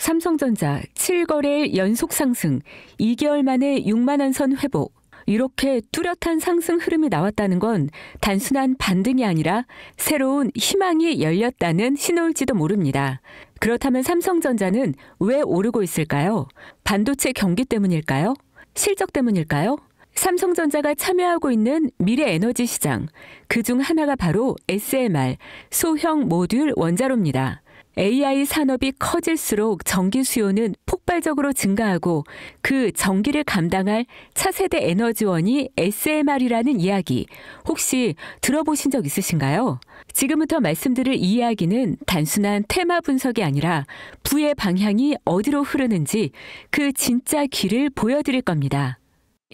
삼성전자 7거래일 연속 상승, 2개월 만에 6만 원 선 회복. 이렇게 뚜렷한 상승 흐름이 나왔다는 건 단순한 반등이 아니라 새로운 희망이 열렸다는 신호일지도 모릅니다. 그렇다면 삼성전자는 왜 오르고 있을까요? 반도체 경기 때문일까요? 실적 때문일까요? 삼성전자가 참여하고 있는 미래 에너지 시장, 그중 하나가 바로 SMR, 소형 모듈 원자로입니다. AI 산업이 커질수록 전기 수요는 폭발적으로 증가하고 그 전기를 감당할 차세대 에너지원이 SMR이라는 이야기 혹시 들어보신 적 있으신가요? 지금부터 말씀드릴 이 이야기는 단순한 테마 분석이 아니라 부의 방향이 어디로 흐르는지 그 진짜 길을 보여드릴 겁니다.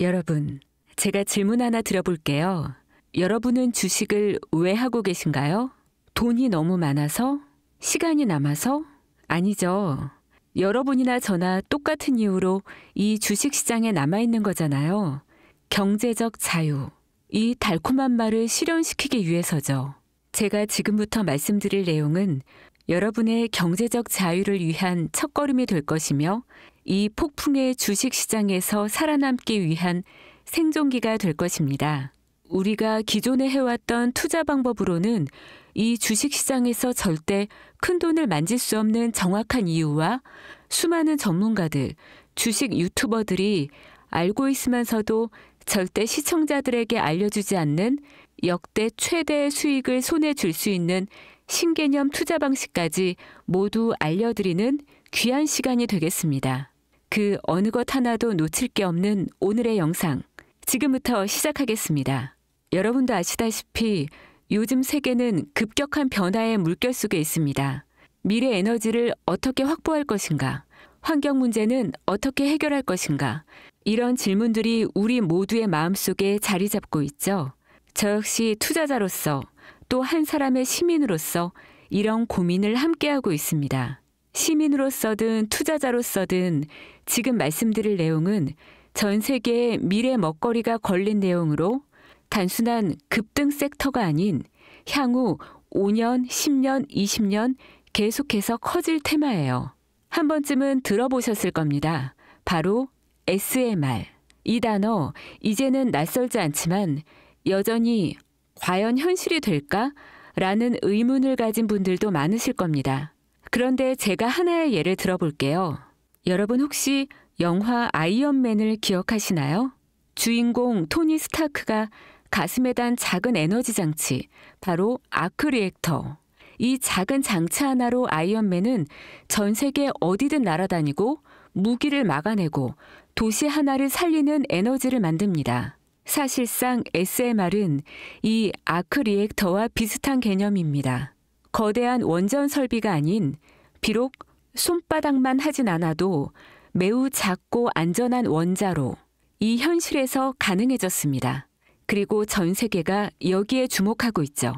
여러분, 제가 질문 하나 드려볼게요. 여러분은 주식을 왜 하고 계신가요? 돈이 너무 많아서? 시간이 남아서? 아니죠. 여러분이나 저나 똑같은 이유로 이 주식시장에 남아있는 거잖아요. 경제적 자유. 이 달콤한 말을 실현시키기 위해서죠. 제가 지금부터 말씀드릴 내용은 여러분의 경제적 자유를 위한 첫걸음이 될 것이며 이 폭풍의 주식시장에서 살아남기 위한 생존기가 될 것입니다. 우리가 기존에 해왔던 투자 방법으로는 이 주식시장에서 절대 큰돈을 만질 수 없는 정확한 이유와 수많은 전문가들, 주식 유튜버들이 알고 있으면서도 절대 시청자들에게 알려주지 않는 역대 최대의 수익을 손에 쥘 수 있는 신개념 투자 방식까지 모두 알려드리는 귀한 시간이 되겠습니다. 그 어느 것 하나도 놓칠 게 없는 오늘의 영상, 지금부터 시작하겠습니다. 여러분도 아시다시피 요즘 세계는 급격한 변화의 물결 속에 있습니다. 미래 에너지를 어떻게 확보할 것인가? 환경 문제는 어떻게 해결할 것인가? 이런 질문들이 우리 모두의 마음속에 자리 잡고 있죠. 저 역시 투자자로서 또 한 사람의 시민으로서 이런 고민을 함께하고 있습니다. 시민으로서든 투자자로서든 지금 말씀드릴 내용은 전 세계의 미래 먹거리가 걸린 내용으로 단순한 급등 섹터가 아닌 향후 5년, 10년, 20년 계속해서 커질 테마예요. 한 번쯤은 들어보셨을 겁니다. 바로 SMR. 이 단어 이제는 낯설지 않지만 여전히 과연 현실이 될까? 라는 의문을 가진 분들도 많으실 겁니다. 그런데 제가 하나의 예를 들어볼게요. 여러분 혹시 영화 아이언맨을 기억하시나요? 주인공 토니 스타크가 가슴에 단 작은 에너지 장치, 바로 아크 리액터. 이 작은 장치 하나로 아이언맨은 전 세계 어디든 날아다니고 무기를 막아내고 도시 하나를 살리는 에너지를 만듭니다. 사실상 SMR은 이 아크 리액터와 비슷한 개념입니다. 거대한 원전 설비가 아닌 비록 손바닥만 하진 않아도 매우 작고 안전한 원자로 이 현실에서 가능해졌습니다. 그리고 전 세계가 여기에 주목하고 있죠.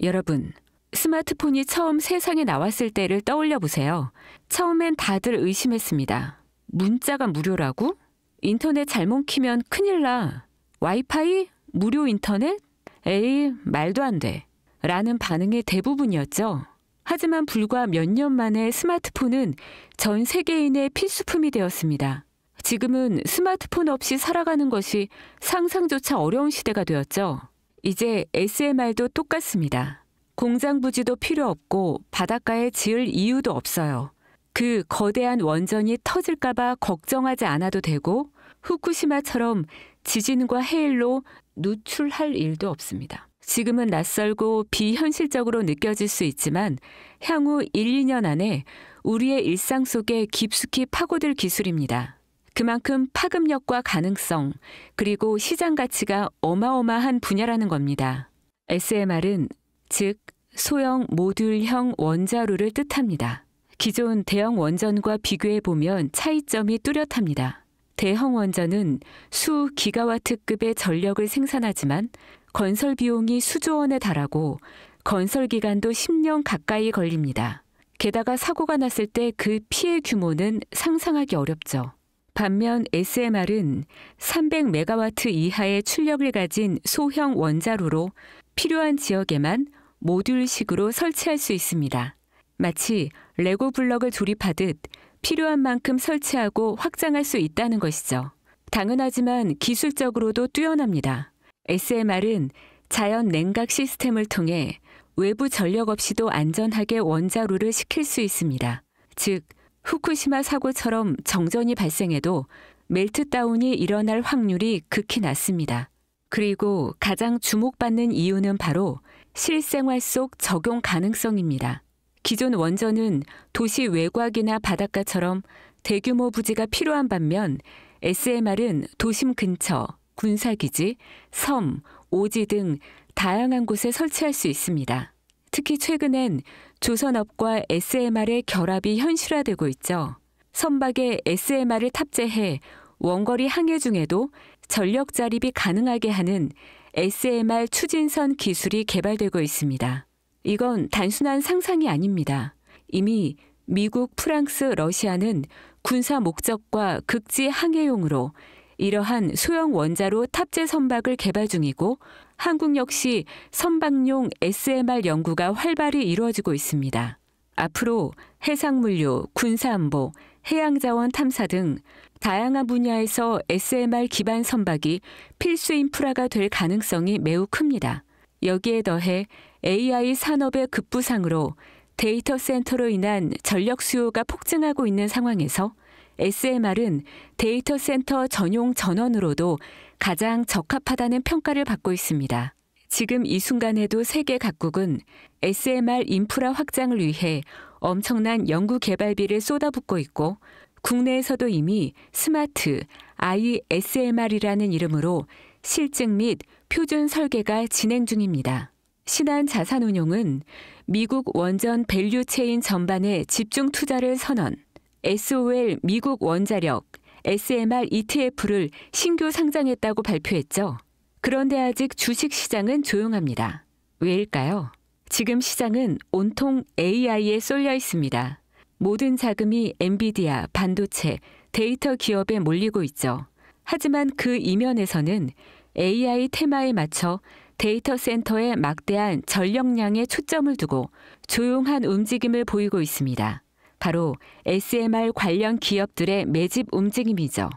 여러분, 스마트폰이 처음 세상에 나왔을 때를 떠올려 보세요. 처음엔 다들 의심했습니다. 문자가 무료라고? 인터넷 잘못 키면 큰일 나. 와이파이? 무료 인터넷? 에이, 말도 안 돼. 라는 반응이 대부분이었죠. 하지만 불과 몇 년 만에 스마트폰은 전 세계인의 필수품이 되었습니다. 지금은 스마트폰 없이 살아가는 것이 상상조차 어려운 시대가 되었죠. 이제 SMR도 똑같습니다. 공장 부지도 필요 없고 바닷가에 지을 이유도 없어요. 그 거대한 원전이 터질까봐 걱정하지 않아도 되고 후쿠시마처럼 지진과 해일로 누출할 일도 없습니다. 지금은 낯설고 비현실적으로 느껴질 수 있지만 향후 1, 2년 안에 우리의 일상 속에 깊숙이 파고들 기술입니다. 그만큼 파급력과 가능성, 그리고 시장 가치가 어마어마한 분야라는 겁니다. SMR은 즉 소형 모듈형 원자로를 뜻합니다. 기존 대형 원전과 비교해보면 차이점이 뚜렷합니다. 대형 원전은 수 기가와트급의 전력을 생산하지만 건설 비용이 수조 원에 달하고 건설 기간도 10년 가까이 걸립니다. 게다가 사고가 났을 때 그 피해 규모는 상상하기 어렵죠. 반면 SMR은 300메가와트 이하의 출력을 가진 소형 원자로로 필요한 지역에만 모듈식으로 설치할 수 있습니다. 마치 레고 블럭을 조립하듯 필요한 만큼 설치하고 확장할 수 있다는 것이죠. 당연하지만 기술적으로도 뛰어납니다. SMR은 자연 냉각 시스템을 통해 외부 전력 없이도 안전하게 원자로를 식힐 수 있습니다. 즉, 후쿠시마 사고처럼 정전이 발생해도 멜트다운이 일어날 확률이 극히 낮습니다. 그리고 가장 주목받는 이유는 바로 실생활 속 적용 가능성입니다. 기존 원전은 도시 외곽이나 바닷가처럼 대규모 부지가 필요한 반면 SMR은 도심 근처, 군사기지, 섬, 오지 등 다양한 곳에 설치할 수 있습니다. 특히 최근엔 조선업과 SMR의 결합이 현실화되고 있죠. 선박에 SMR을 탑재해 원거리 항해 중에도 전력 자립이 가능하게 하는 SMR 추진선 기술이 개발되고 있습니다. 이건 단순한 상상이 아닙니다. 이미 미국, 프랑스, 러시아는 군사 목적과 극지 항해용으로 이러한 소형 원자로 탑재 선박을 개발 중이고 한국 역시 선박용 SMR 연구가 활발히 이루어지고 있습니다. 앞으로 해상물류, 군사안보, 해양자원 탐사 등 다양한 분야에서 SMR 기반 선박이 필수 인프라가 될 가능성이 매우 큽니다. 여기에 더해 AI 산업의 급부상으로 데이터 센터로 인한 전력 수요가 폭증하고 있는 상황에서 SMR은 데이터 센터 전용 전원으로도 가장 적합하다는 평가를 받고 있습니다. 지금 이 순간에도 세계 각국은 SMR 인프라 확장을 위해 엄청난 연구 개발비를 쏟아붓고 있고 국내에서도 이미 스마트 ISMR이라는 이름으로 실증 및 표준 설계가 진행 중입니다. 신한자산운용은 미국 원전 밸류체인 전반에 집중 투자를 선언, SOL 미국 원자력 SMR ETF를 신규 상장했다고 발표했죠. 그런데 아직 주식 시장은 조용합니다. 왜일까요? 지금 시장은 온통 AI에 쏠려 있습니다. 모든 자금이 엔비디아, 반도체, 데이터 기업에 몰리고 있죠. 하지만 그 이면에서는 AI 테마에 맞춰 데이터 센터에 막대한 전력량에 초점을 두고 조용한 움직임을 보이고 있습니다. 바로 SMR 관련 기업들의 매집 움직임이죠.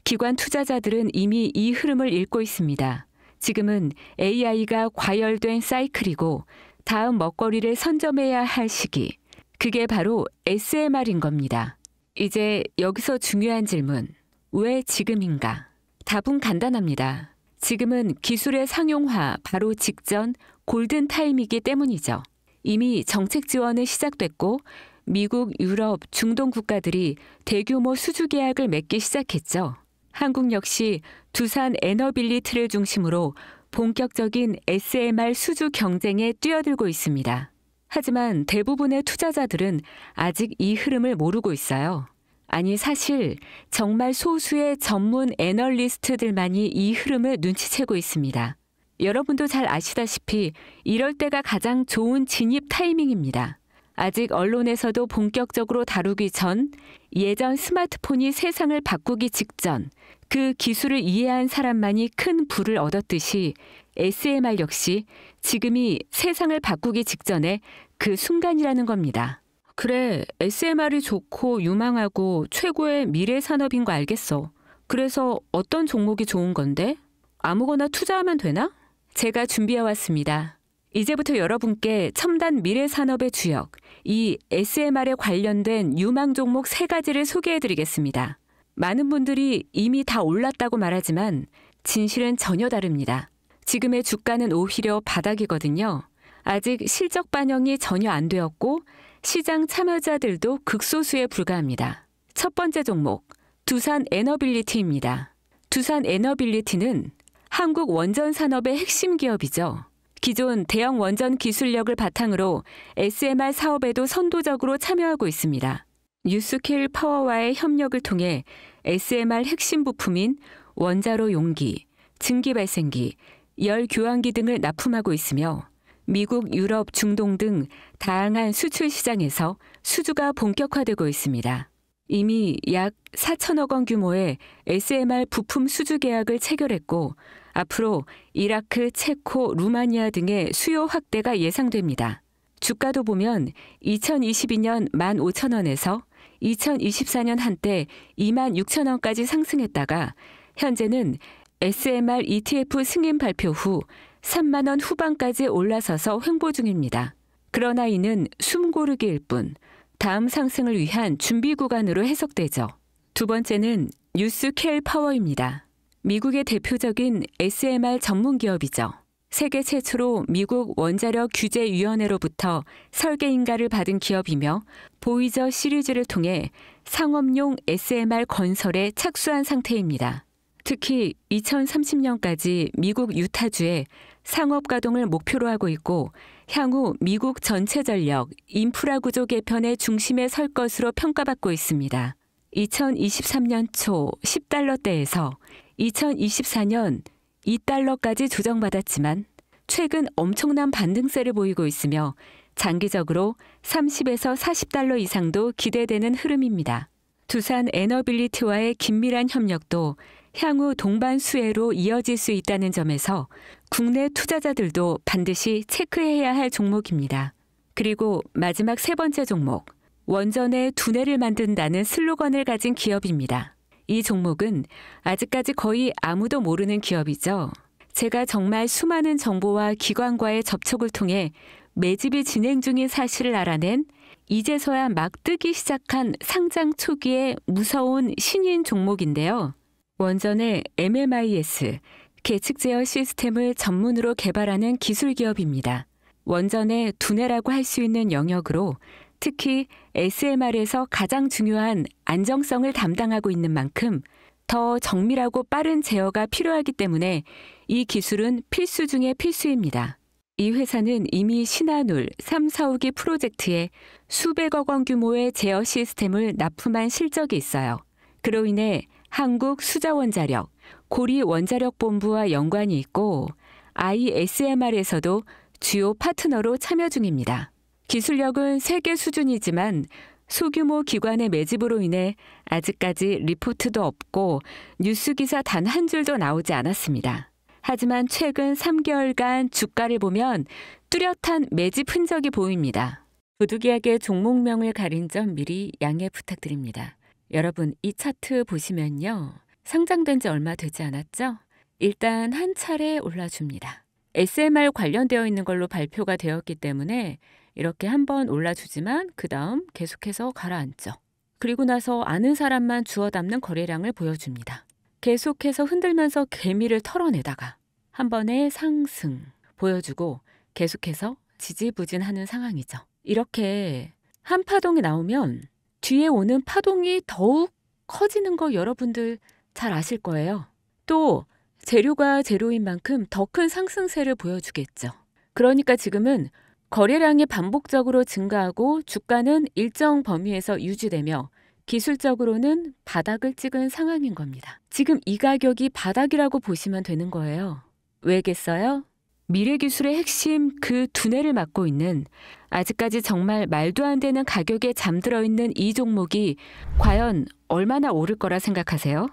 기관 투자자들은 이미 이 흐름을 읽고 있습니다. 지금은 AI가 과열된 사이클이고 다음 먹거리를 선점해야 할 시기. 그게 바로 SMR인 겁니다. 이제 여기서 중요한 질문. 왜 지금인가? 답은 간단합니다. 지금은 기술의 상용화 바로 직전 골든 타임이기 때문이죠. 이미 정책 지원은 시작됐고 미국, 유럽, 중동 국가들이 대규모 수주 계약을 맺기 시작했죠. 한국 역시 두산 에너빌리티를 중심으로 본격적인 SMR 수주 경쟁에 뛰어들고 있습니다. 하지만 대부분의 투자자들은 아직 이 흐름을 모르고 있어요. 아니 사실 정말 소수의 전문 애널리스트들만이 이 흐름을 눈치채고 있습니다. 여러분도 잘 아시다시피 이럴 때가 가장 좋은 진입 타이밍입니다. 아직 언론에서도 본격적으로 다루기 전, 예전 스마트폰이 세상을 바꾸기 직전, 그 기술을 이해한 사람만이 큰 부를 얻었듯이 SMR 역시 지금이 세상을 바꾸기 직전에 그 순간이라는 겁니다. 그래, SMR이 좋고 유망하고 최고의 미래 산업인 거 알겠어. 그래서 어떤 종목이 좋은 건데? 아무거나 투자하면 되나? 제가 준비해왔습니다. 이제부터 여러분께 첨단 미래 산업의 주역, 이 SMR에 관련된 유망 종목 3가지를 소개해드리겠습니다. 많은 분들이 이미 다 올랐다고 말하지만 진실은 전혀 다릅니다. 지금의 주가는 오히려 바닥이거든요. 아직 실적 반영이 전혀 안 되었고 시장 참여자들도 극소수에 불과합니다. 첫 번째 종목, 두산 에너빌리티입니다. 두산 에너빌리티는 한국 원전 산업의 핵심 기업이죠. 기존 대형 원전 기술력을 바탕으로 SMR 사업에도 선도적으로 참여하고 있습니다. 뉴스케일 파워와의 협력을 통해 SMR 핵심 부품인 원자로 용기, 증기 발생기, 열 교환기 등을 납품하고 있으며 미국, 유럽, 중동 등 다양한 수출 시장에서 수주가 본격화되고 있습니다. 이미 약 4천억 원 규모의 SMR 부품 수주 계약을 체결했고 앞으로 이라크, 체코, 루마니아 등의 수요 확대가 예상됩니다. 주가도 보면 2022년 15,000원에서 2024년 한때 26,000원까지 상승했다가 현재는 SMR ETF 승인 발표 후 3만 원 후반까지 올라서서 횡보 중입니다. 그러나 이는 숨고르기일 뿐 다음 상승을 위한 준비 구간으로 해석되죠. 두 번째는 뉴스켈 파워입니다. 미국의 대표적인 SMR 전문 기업이죠. 세계 최초로 미국 원자력 규제위원회로부터 설계 인가를 받은 기업이며 보이저 시리즈를 통해 상업용 SMR 건설에 착수한 상태입니다. 특히 2030년까지 미국 유타주에 상업 가동을 목표로 하고 있고 향후 미국 전체 전력, 인프라 구조 개편의 중심에 설 것으로 평가받고 있습니다. 2023년 초 10달러대에서 2024년 2달러까지 조정받았지만 최근 엄청난 반등세를 보이고 있으며 장기적으로 30에서 40달러 이상도 기대되는 흐름입니다. 두산 에너빌리티와의 긴밀한 협력도 향후 동반 수혜로 이어질 수 있다는 점에서 국내 투자자들도 반드시 체크해야 할 종목입니다. 그리고 마지막 세 번째 종목, 원전의 두뇌를 만든다는 슬로건을 가진 기업입니다. 이 종목은 아직까지 거의 아무도 모르는 기업이죠. 제가 정말 수많은 정보와 기관과의 접촉을 통해 매집이 진행 중인 사실을 알아낸 이제서야 막 뜨기 시작한 상장 초기의 무서운 신인 종목인데요. 원전의 MMIS, 계측 제어 시스템을 전문으로 개발하는 기술 기업입니다. 원전의 두뇌라고 할 수 있는 영역으로 특히 SMR에서 가장 중요한 안정성을 담당하고 있는 만큼 더 정밀하고 빠른 제어가 필요하기 때문에 이 기술은 필수 중의 필수입니다. 이 회사는 이미 신한울 3, 4호기 프로젝트에 수백억 원 규모의 제어 시스템을 납품한 실적이 있어요. 그로 인해 한국수자원자력, 고리원자력본부와 연관이 있고 ISMR에서도 주요 파트너로 참여 중입니다. 기술력은 세계 수준이지만 소규모 기관의 매집으로 인해 아직까지 리포트도 없고 뉴스 기사 단 한 줄도 나오지 않았습니다. 하지만 최근 3개월간 주가를 보면 뚜렷한 매집 흔적이 보입니다. 부득이하게 종목명을 가린 점 미리 양해 부탁드립니다. 여러분, 이 차트 보시면요. 상장된 지 얼마 되지 않았죠? 일단 한 차례 올라줍니다. SMR 관련되어 있는 걸로 발표가 되었기 때문에 이렇게 한번 올라주지만 그 다음 계속해서 가라앉죠. 그리고 나서 아는 사람만 주워 담는 거래량을 보여줍니다. 계속해서 흔들면서 개미를 털어내다가 한 번에 상승 보여주고 계속해서 지지부진하는 상황이죠. 이렇게 한 파동이 나오면 뒤에 오는 파동이 더욱 커지는 거 여러분들 잘 아실 거예요. 또 재료가 재료인 만큼 더 큰 상승세를 보여주겠죠. 그러니까 지금은 거래량이 반복적으로 증가하고 주가는 일정 범위에서 유지되며 기술적으로는 바닥을 찍은 상황인 겁니다. 지금 이 가격이 바닥이라고 보시면 되는 거예요. 왜겠어요? 미래기술의 핵심 그 두뇌를 맡고 있는 아직까지 정말 말도 안 되는 가격에 잠들어 있는 이 종목이 과연 얼마나 오를 거라 생각하세요?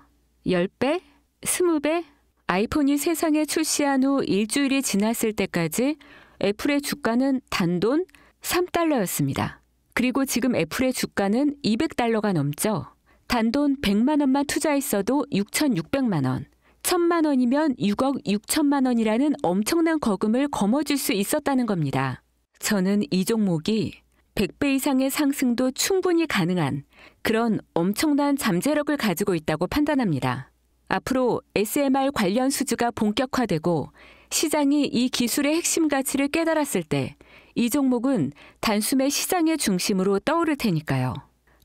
10배? 20배? 아이폰이 세상에 출시한 후 일주일이 지났을 때까지 애플의 주가는 단돈 3달러였습니다. 그리고 지금 애플의 주가는 200달러가 넘죠. 단돈 100만 원만 투자했어도 6,600만 원. 1,000만 원이면 6억 6천만 원이라는 엄청난 거금을 거머쥘 수 있었다는 겁니다. 저는 이 종목이 100배 이상의 상승도 충분히 가능한 그런 엄청난 잠재력을 가지고 있다고 판단합니다. 앞으로 SMR 관련 수주가 본격화되고 시장이 이 기술의 핵심 가치를 깨달았을 때 이 종목은 단숨에 시장의 중심으로 떠오를 테니까요.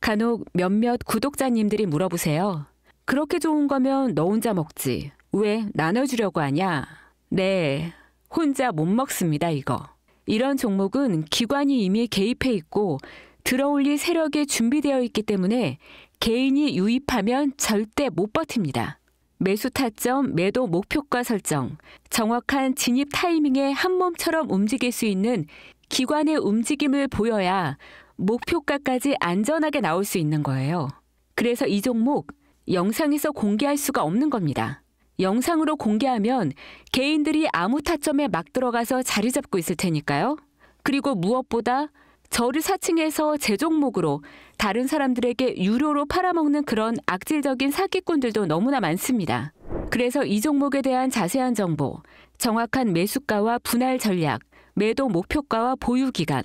간혹 몇몇 구독자님들이 물어보세요. 그렇게 좋은 거면 너 혼자 먹지. 왜 나눠주려고 하냐? 네, 혼자 못 먹습니다, 이거. 이런 종목은 기관이 이미 개입해 있고 들어올릴 세력이 준비되어 있기 때문에 개인이 유입하면 절대 못 버팁니다. 매수 타점, 매도 목표가 설정, 정확한 진입 타이밍에 한 몸처럼 움직일 수 있는 기관의 움직임을 보여야 목표가까지 안전하게 나올 수 있는 거예요. 그래서 이 종목 영상에서 공개할 수가 없는 겁니다. 영상으로 공개하면 개인들이 아무 타점에 막 들어가서 자리 잡고 있을 테니까요. 그리고 무엇보다 저를 사칭해서 제 종목으로 다른 사람들에게 유료로 팔아먹는 그런 악질적인 사기꾼들도 너무나 많습니다. 그래서 이 종목에 대한 자세한 정보, 정확한 매수가와 분할 전략, 매도 목표가와 보유 기간,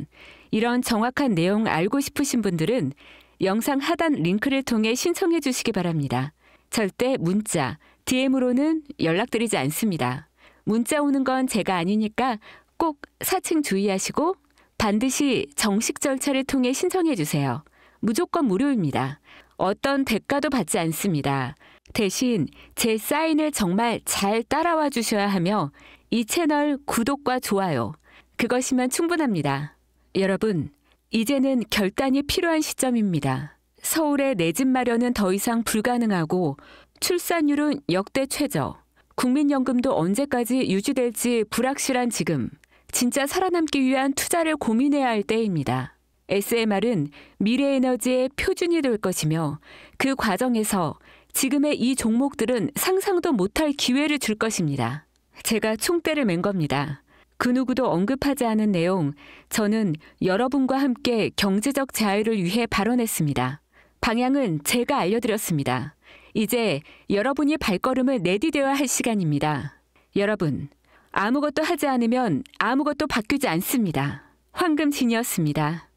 이런 정확한 내용 알고 싶으신 분들은 영상 하단 링크를 통해 신청해 주시기 바랍니다. 절대 문자, DM으로는 연락드리지 않습니다. 문자 오는 건 제가 아니니까 꼭 사칭 주의하시고 반드시 정식 절차를 통해 신청해 주세요. 무조건 무료입니다. 어떤 대가도 받지 않습니다. 대신 제 사인을 정말 잘 따라와 주셔야 하며 이 채널 구독과 좋아요, 그것이면 충분합니다. 여러분, 이제는 결단이 필요한 시점입니다. 서울의 내 집 마련은 더 이상 불가능하고 출산율은 역대 최저, 국민연금도 언제까지 유지될지 불확실한 지금, 진짜 살아남기 위한 투자를 고민해야 할 때입니다. SMR은 미래에너지의 표준이 될 것이며 그 과정에서 지금의 이 종목들은 상상도 못할 기회를 줄 것입니다. 제가 총대를 맨 겁니다. 그 누구도 언급하지 않은 내용, 저는 여러분과 함께 경제적 자유를 위해 발언했습니다. 방향은 제가 알려드렸습니다. 이제 여러분이 발걸음을 내디뎌야 할 시간입니다. 여러분, 아무것도 하지 않으면 아무것도 바뀌지 않습니다. 황금진이었습니다.